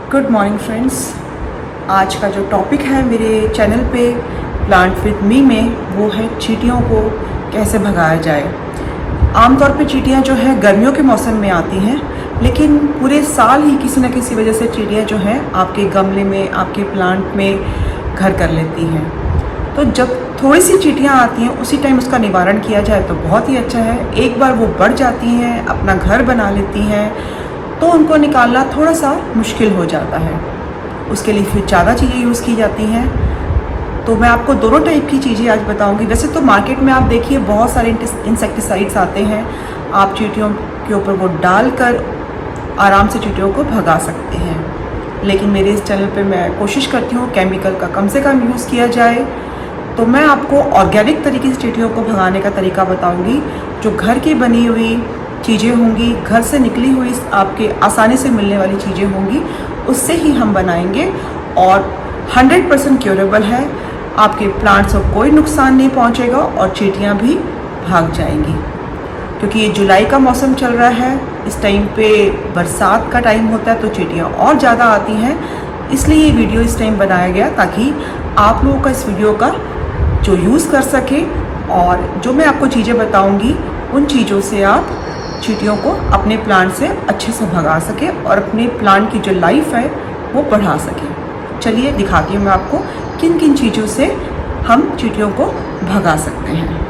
Good morning friends. आज का जो टॉपिक है मेरे चैनल पे प्लांट विद मी में वो है चींटियों को कैसे भगाया जाए। आमतौर पे चींटियाँ जो है गर्मियों के मौसम में आती हैं, लेकिन पूरे साल ही किसी न किसी वजह से चींटियाँ जो हैं आपके गमले में, आपके प्लांट में घर कर लेती हैं। तो जब थोड़ी सी चींटियाँ आती हैं उसी टाइम उसका निवारण किया जाए तो बहुत ही अच्छा है। एक बार वो बढ़ जाती हैं, अपना घर बना लेती हैं, तो उनको निकालना थोड़ा सा मुश्किल हो जाता है। उसके लिए फिर ज़्यादा चीज़ें यूज़ की जाती हैं। तो मैं आपको दोनों टाइप की चीज़ें आज बताऊंगी। वैसे तो मार्केट में आप देखिए बहुत सारे इंसेक्टिसाइड्स आते हैं, आप चींटियों के ऊपर वो डालकर आराम से चींटियों को भगा सकते हैं। लेकिन मेरे इस चैनल पे मैं कोशिश करती हूँ केमिकल का कम से कम यूज़ किया जाए। तो मैं आपको ऑर्गेनिक तरीके से चींटियों को भगाने का तरीका बताऊँगी। जो घर की बनी हुई चीज़ें होंगी, घर से निकली हुई आपके आसानी से मिलने वाली चीज़ें होंगी, उससे ही हम बनाएंगे और 100% क्योरेबल है। आपके प्लांट्स को कोई नुकसान नहीं पहुंचेगा और चींटियां भी भाग जाएंगी। क्योंकि ये जुलाई का मौसम चल रहा है, इस टाइम पे बरसात का टाइम होता है तो चींटियां और ज़्यादा आती हैं। इसलिए ये वीडियो इस टाइम बनाया गया ताकि आप लोगों का इस वीडियो का जो यूज़ कर सके, और जो मैं आपको चीज़ें बताऊँगी उन चीज़ों से आप चींटियों को अपने प्लांट से अच्छे से भगा सके और अपने प्लांट की जो लाइफ है वो बढ़ा सके। चलिए दिखाती हूँ मैं आपको किन किन चीज़ों से हम चींटियों को भगा सकते हैं।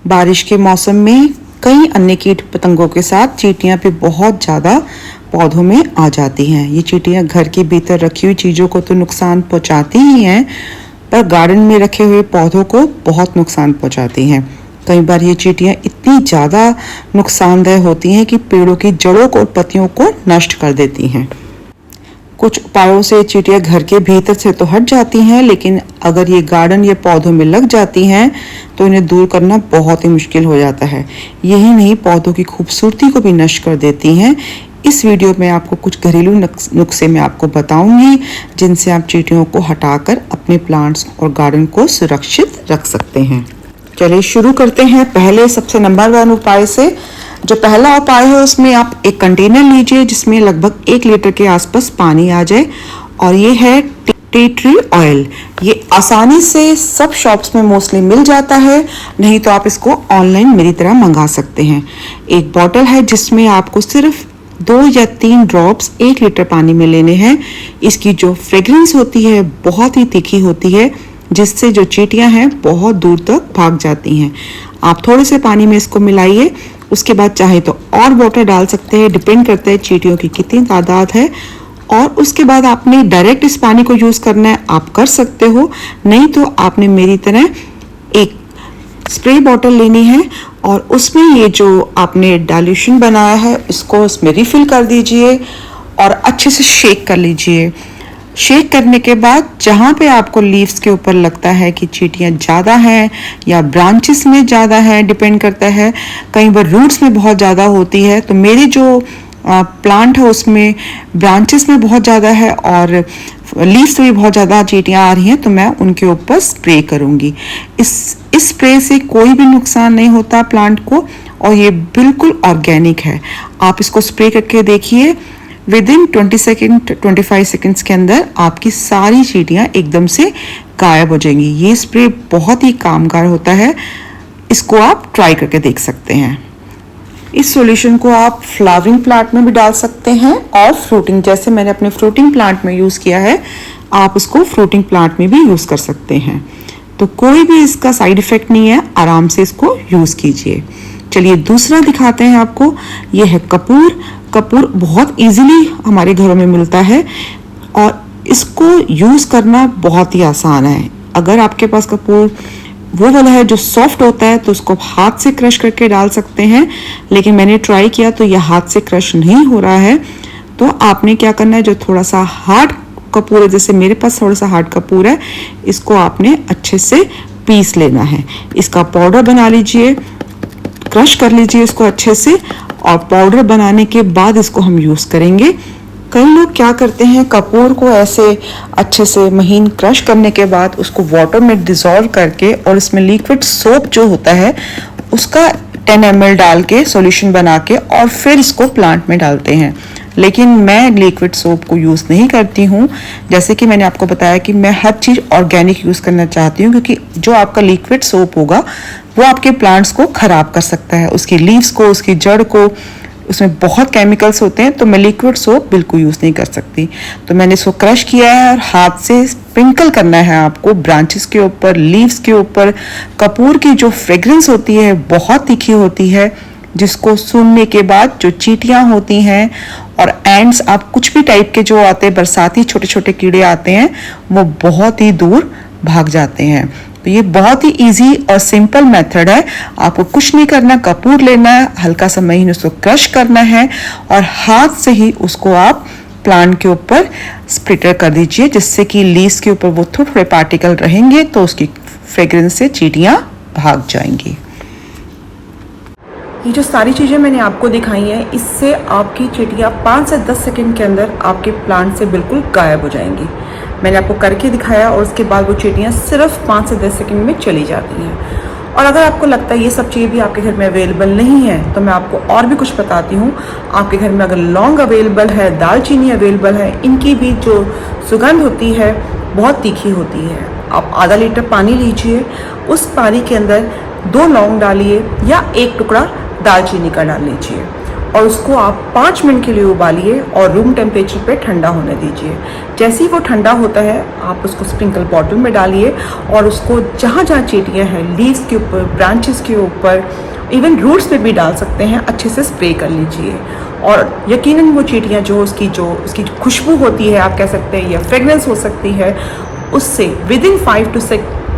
बारिश के मौसम में कई अन्य कीट पतंगों के साथ चींटियां भी बहुत ज़्यादा पौधों में आ जाती हैं। ये चींटियां घर के भीतर रखी हुई चीज़ों को तो नुकसान पहुंचाती ही हैं, पर गार्डन में रखे हुए पौधों को बहुत नुकसान पहुंचाती हैं। कई बार ये चींटियां इतनी ज़्यादा नुकसानदेह होती हैं कि पेड़ों की जड़ों को, पत्तियों को नष्ट कर देती हैं। कुछ उपायों से चींटियां घर के भीतर से तो हट जाती हैं, लेकिन अगर ये गार्डन या पौधों में लग जाती हैं तो इन्हें दूर करना बहुत ही मुश्किल हो जाता है। यही नहीं, पौधों की खूबसूरती को भी नष्ट कर देती हैं। इस वीडियो में आपको कुछ घरेलू नुस्खे मैं आपको बताऊंगी जिनसे आप चींटियों को हटाकर अपने प्लांट्स और गार्डन को सुरक्षित रख सकते हैं। चलिए शुरू करते हैं पहले सबसे नंबर 1 उपाय से। जो पहला उपाय है उसमें आप एक कंटेनर लीजिए जिसमें लगभग 1 लीटर के आसपास पानी आ जाए, और ये है टी ट्री ऑयल। ये आसानी से सब शॉप्स में मोस्टली मिल जाता है, नहीं तो आप इसको ऑनलाइन मेरी तरह मंगा सकते हैं। एक बॉटल है जिसमें आपको सिर्फ 2 या 3 ड्रॉप्स 1 लीटर पानी में लेने हैं। इसकी जो फ्रेग्रेंस होती है बहुत ही तीखी होती है, जिससे जो चींटियां हैं बहुत दूर तक भाग जाती हैं। आप थोड़े से पानी में इसको मिलाइए, उसके बाद चाहे तो और वाटर डाल सकते हैं, डिपेंड करता है चींटियों की कितनी तादाद है। और उसके बाद आपने डायरेक्ट इस पानी को यूज़ करना है, आप कर सकते हो, नहीं तो आपने मेरी तरह एक स्प्रे बॉटल लेनी है और उसमें ये जो आपने डाइल्यूशन बनाया है इसको उसमें रिफिल कर दीजिए और अच्छे से शेक कर लीजिए। शेक करने के बाद जहाँ पे आपको लीव्स के ऊपर लगता है कि चींटियाँ ज़्यादा हैं या ब्रांचेस में ज़्यादा है, डिपेंड करता है, कई बार रूट्स में बहुत ज़्यादा होती है। तो मेरे जो प्लांट है उसमें ब्रांचेस में बहुत ज़्यादा है और लीव्स में भी बहुत ज़्यादा चींटियाँ आ रही हैं, तो मैं उनके ऊपर स्प्रे करूँगी। इस स्प्रे से कोई भी नुकसान नहीं होता प्लांट को, और ये बिल्कुल ऑर्गेनिक है। आप इसको स्प्रे करके देखिए, विदिन 25 सेकेंड्स के अंदर आपकी सारी चींटियां एकदम से गायब हो जाएंगी। ये स्प्रे बहुत ही कामगार होता है, इसको आप ट्राई करके देख सकते हैं। इस सॉल्यूशन को आप फ्लावरिंग प्लांट में भी डाल सकते हैं और फ्रूटिंग, जैसे मैंने अपने फ्रूटिंग प्लांट में यूज़ किया है, आप इसको फ्रूटिंग प्लांट में भी यूज़ कर सकते हैं। तो कोई भी इसका साइड इफ़ेक्ट नहीं है, आराम से इसको यूज़ कीजिए। चलिए दूसरा दिखाते हैं आपको। ये है कपूर। कपूर बहुत इजीली हमारे घरों में मिलता है और इसको यूज़ करना बहुत ही आसान है। अगर आपके पास कपूर वो वाला है जो सॉफ्ट होता है तो उसको हाथ से क्रश करके डाल सकते हैं, लेकिन मैंने ट्राई किया तो यह हाथ से क्रश नहीं हो रहा है। तो आपने क्या करना है, जो थोड़ा सा हार्ड कपूर है, जैसे मेरे पास थोड़ा सा हार्ड कपूर है, इसको आपने अच्छे से पीस लेना है। इसका पाउडर बना लीजिए, क्रश कर लीजिए इसको अच्छे से, और पाउडर बनाने के बाद इसको हम यूज़ करेंगे। कई लोग क्या करते हैं, कपूर को ऐसे अच्छे से महीन क्रश करने के बाद उसको वाटर में डिज़ोल्व करके और इसमें लिक्विड सोप जो होता है उसका 10 ml डाल के सॉल्यूशन बना के और फिर इसको प्लांट में डालते हैं। लेकिन मैं लिक्विड सोप को यूज़ नहीं करती हूँ। जैसे कि मैंने आपको बताया कि मैं हर चीज़ ऑर्गेनिक यूज़ करना चाहती हूँ, क्योंकि जो आपका लिक्विड सोप होगा वो आपके प्लांट्स को ख़राब कर सकता है, उसकी लीव्स को, उसकी जड़ को। उसमें बहुत केमिकल्स होते हैं, तो मैं लिक्विड सोप बिल्कुल यूज़ नहीं कर सकती। तो मैंने इसको क्रश किया है और हाथ से स्प्रिंकल करना है आपको ब्रांचेस के ऊपर, लीव्स के ऊपर। कपूर की जो फ्रेग्रेंस होती है बहुत तीखी होती है, जिसको सूंघने के बाद जो चींटियाँ होती हैं और एंड्स, आप कुछ भी टाइप के जो आते हैं, बरसाती छोटे छोटे कीड़े आते हैं, वो बहुत ही दूर भाग जाते हैं। तो ये बहुत ही इजी और सिंपल मेथड है। आपको कुछ नहीं करना, कपूर लेना है, हल्का सा महीन उसको क्रश करना है और हाथ से ही उसको आप प्लांट के ऊपर स्प्रिटर कर दीजिए, जिससे कि लीव्स के ऊपर वो थोड़े थोड़े पार्टिकल रहेंगे, तो उसकी फ्रेग्रेंस से चींटियाँ भाग जाएंगी। ये जो सारी चीज़ें मैंने आपको दिखाई हैं, इससे आपकी चींटियाँ 5 से 10 सेकंड के अंदर आपके प्लांट से बिल्कुल गायब हो जाएंगी। मैंने आपको करके दिखाया और उसके बाद वो चींटियाँ सिर्फ 5 से 10 सेकंड में चली जाती हैं। और अगर आपको लगता है ये सब चीज़ भी आपके घर में अवेलेबल नहीं है, तो मैं आपको और भी कुछ बताती हूँ। आपके घर में अगर लौंग अवेलेबल है, दालचीनी अवेलेबल है, इनकी भी जो सुगंध होती है बहुत तीखी होती है। आप आधा लीटर पानी लीजिए, उस पानी के अंदर 2 लौंग डालिए या 1 टुकड़ा दालचीनी का डाल लीजिए और उसको आप 5 मिनट के लिए उबालिए और रूम टेम्परेचर पे ठंडा होने दीजिए। जैसे ही वो ठंडा होता है, आप उसको स्प्रिंकल बॉटल में डालिए और उसको जहाँ जहाँ चींटियाँ हैं, लीव्स के ऊपर, ब्रांचेस के ऊपर, इवन रूट्स में भी डाल सकते हैं, अच्छे से स्प्रे कर लीजिए। और यकीनन वो चींटियाँ जो उसकी खुशबू होती है, आप कह सकते हैं, या फ्रेगनेंस हो सकती है, उससे विदिन 5 to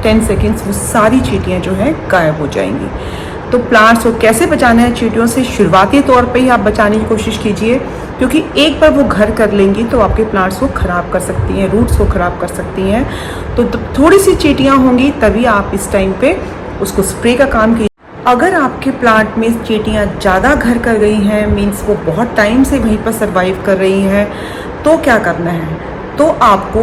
10 सेकेंड्स वो सारी चींटियाँ जो हैं गायब हो जाएंगी। तो प्लांट्स को कैसे बचाना है चींटियों से, शुरुआती तौर पे ही आप बचाने की कोशिश कीजिए, क्योंकि एक बार वो घर कर लेंगी तो आपके प्लांट्स को ख़राब कर सकती हैं, रूट्स को ख़राब कर सकती हैं। तो थोड़ी सी चींटियाँ होंगी तभी आप इस टाइम पे उसको स्प्रे का काम कीजिए। अगर आपके प्लांट में चींटियाँ ज़्यादा घर कर गई हैं, मीन्स वो बहुत टाइम से वहीं पर सर्वाइव कर रही हैं, तो क्या करना है? तो आपको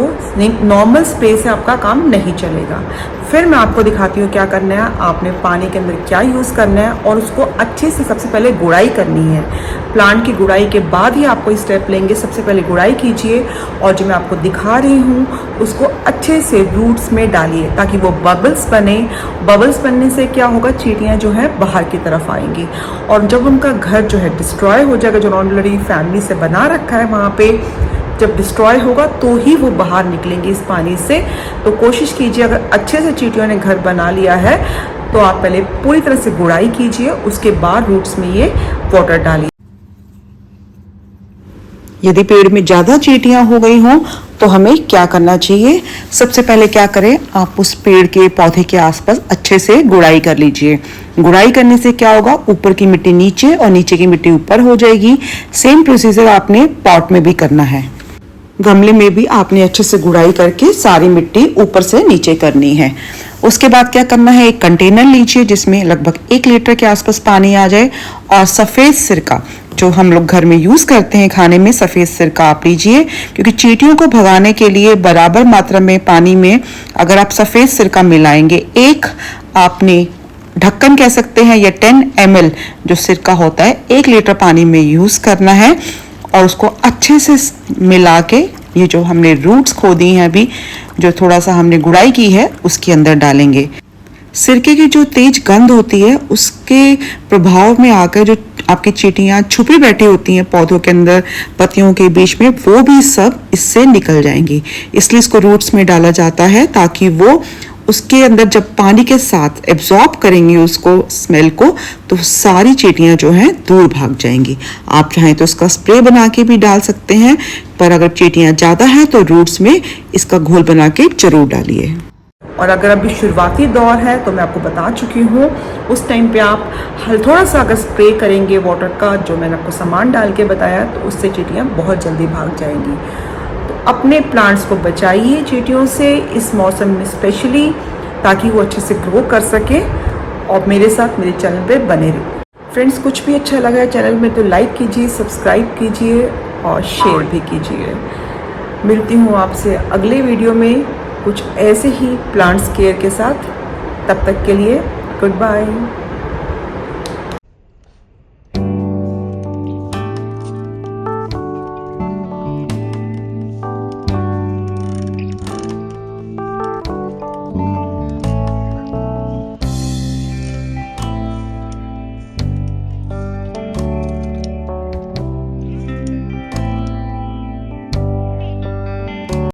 नॉर्मल स्प्रे से आपका काम नहीं चलेगा। फिर मैं आपको दिखाती हूँ क्या करना है। आपने पानी के अंदर क्या यूज़ करना है और उसको अच्छे से सबसे पहले गुड़ाई करनी है। प्लांट की गुड़ाई के बाद ही आपको स्टेप लेंगे। सबसे पहले गुड़ाई कीजिए और जो मैं आपको दिखा रही हूँ उसको अच्छे से रूट्स में डालिए, ताकि वो बबल्स बने। बबल्स बनने से क्या होगा, चींटियाँ जो है बाहर की तरफ आएंगी और जब उनका घर जो है डिस्ट्रॉय हो जाएगा, जो ऑलरेडी फैमिली से बना रखा है वहाँ पे, जब डिस्ट्रॉय होगा तो ही वो बाहर निकलेंगे इस पानी से। तो कोशिश कीजिए, अगर अच्छे से चींटियों ने घर बना लिया है तो आप पहले पूरी तरह से गुड़ाई कीजिए, उसके बाद रूट्स में ये वाटर डालिए। यदि पेड़ में ज़्यादा चींटियाँ हो गई हों तो हमें क्या करना चाहिए? सबसे पहले क्या करें, आप उस पेड़ के पौधे के आसपास अच्छे से गुड़ाई कर लीजिए। गुड़ाई करने से क्या होगा, ऊपर की मिट्टी नीचे और नीचे की मिट्टी ऊपर हो जाएगी। सेम प्रोसीजर आपने पॉट में भी करना है। गमले में भी आपने अच्छे से गुड़ाई करके सारी मिट्टी ऊपर से नीचे करनी है। उसके बाद क्या करना है, एक कंटेनर लीजिए जिसमें लगभग 1 लीटर के आसपास पानी आ जाए और सफ़ेद सिरका, जो हम लोग घर में यूज़ करते हैं खाने में, सफ़ेद सिरका आप लीजिए, क्योंकि चींटियों को भगाने के लिए बराबर मात्रा में पानी में अगर आप सफ़ेद सिरका मिलाएंगे, एक आपने ढक्कन कह सकते हैं या 10 ml जो सिरका होता है 1 लीटर पानी में यूज़ करना है और उसको अच्छे से मिला के ये जो हमने रूट्स खोदी हैं अभी, जो थोड़ा सा हमने गुड़ाई की है, उसके अंदर डालेंगे। सिरके की जो तेज गंध होती है उसके प्रभाव में आकर जो आपकी चींटियाँ छुपी बैठी होती हैं पौधों के अंदर, पत्तियों के बीच में, वो भी सब इससे निकल जाएंगी। इसलिए इसको रूट्स में डाला जाता है ताकि वो उसके अंदर जब पानी के साथ एब्जॉर्ब करेंगे उसको, स्मेल को, तो सारी चींटियाँ जो हैं दूर भाग जाएंगी। आप चाहें तो इसका स्प्रे बना के भी डाल सकते हैं, पर अगर चींटियाँ ज़्यादा हैं तो रूट्स में इसका घोल बना के जरूर डालिए। और अगर अभी शुरुआती दौर है तो मैं आपको बता चुकी हूँ, उस टाइम पे आप थोड़ा सा अगर स्प्रे करेंगे वाटर का, जो मैंने आपको सामान डाल के बताया, तो उससे चींटियाँ बहुत जल्दी भाग जाएंगी। तो अपने प्लांट्स को बचाइए चींटियों से इस मौसम में स्पेशली, ताकि वो अच्छे से ग्रो कर सके और मेरे साथ मेरे चैनल पे बने रहे। फ्रेंड्स, कुछ भी अच्छा लगा है चैनल में तो लाइक कीजिए, सब्सक्राइब कीजिए और शेयर भी कीजिए। मिलती हूँ आपसे अगले वीडियो में कुछ ऐसे ही प्लांट्स केयर के साथ। तब तक के लिए गुड बाय।